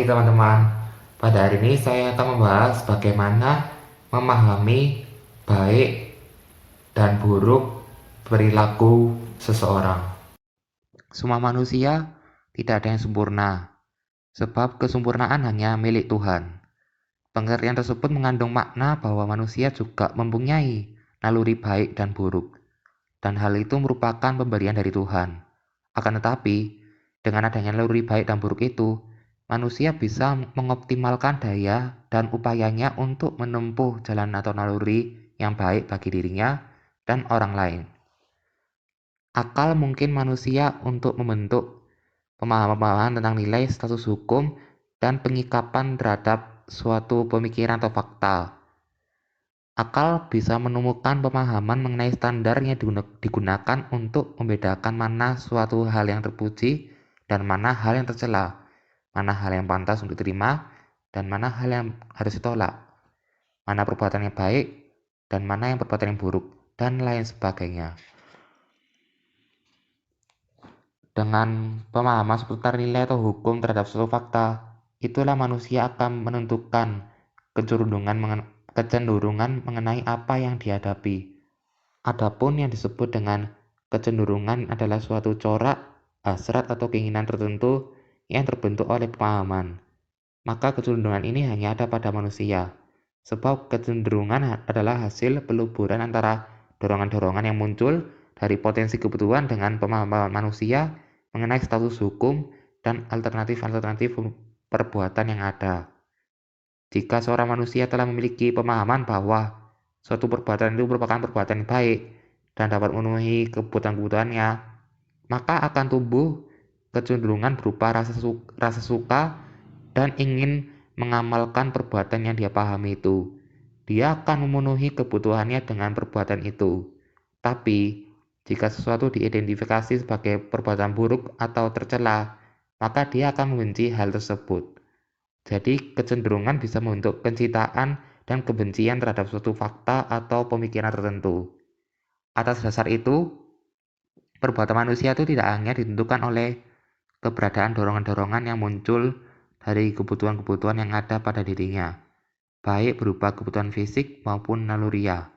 teman-teman, pada hari ini saya akan membahas bagaimana memahami baik dan buruk perilaku seseorang. Semua manusia tidak ada yang sempurna, sebab kesempurnaan hanya milik Tuhan. Pengertian tersebut mengandung makna bahwa manusia juga mempunyai naluri baik dan buruk, dan hal itu merupakan pemberian dari Tuhan. Akan tetapi, dengan adanya naluri baik dan buruk itu, manusia bisa mengoptimalkan daya dan upayanya untuk menempuh jalan atau naluri yang baik bagi dirinya dan orang lain. Akal mungkin manusia untuk membentuk pemahaman-pemahaman tentang nilai, status hukum, dan pengikapan terhadap suatu pemikiran atau fakta. Akal bisa menemukan pemahaman mengenai standar yang digunakan untuk membedakan mana suatu hal yang terpuji dan mana hal yang tercela, mana hal yang pantas untuk diterima dan mana hal yang harus ditolak, mana perbuatan yang baik dan mana yang perbuatan yang buruk, dan lain sebagainya. Dengan pemahaman seputar nilai atau hukum terhadap suatu fakta, itulah manusia akan menentukan kecenderungan mengenai apa yang dihadapi. Adapun yang disebut dengan kecenderungan adalah suatu corak, hasrat atau keinginan tertentu yang terbentuk oleh pemahaman. Maka kecenderungan ini hanya ada pada manusia, sebab kecenderungan adalah hasil peluburan antara dorongan-dorongan yang muncul dari potensi kebutuhan dengan pemahaman manusia mengenai status hukum dan alternatif-alternatif perbuatan yang ada. Jika seorang manusia telah memiliki pemahaman bahwa suatu perbuatan itu merupakan perbuatan yang baik dan dapat memenuhi kebutuhan-kebutuhannya, maka akan tumbuh kecenderungan berupa rasa suka dan ingin mengamalkan perbuatan yang dia pahami itu. Dia akan memenuhi kebutuhannya dengan perbuatan itu. Tapi, jika sesuatu diidentifikasi sebagai perbuatan buruk atau tercela, maka dia akan membenci hal tersebut. Jadi, kecenderungan bisa membentuk kecintaan dan kebencian terhadap suatu fakta atau pemikiran tertentu. Atas dasar itu, perbuatan manusia itu tidak hanya ditentukan oleh keberadaan dorongan-dorongan yang muncul dari kebutuhan-kebutuhan yang ada pada dirinya, baik berupa kebutuhan fisik maupun naluriah.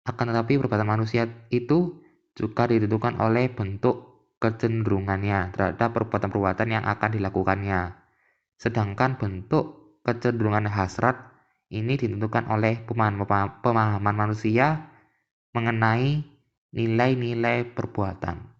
Akan tetapi perbuatan manusia itu juga ditentukan oleh bentuk kecenderungannya terhadap perbuatan-perbuatan yang akan dilakukannya. Sedangkan bentuk kecenderungan hasrat ini ditentukan oleh pemahaman manusia mengenai nilai-nilai perbuatan.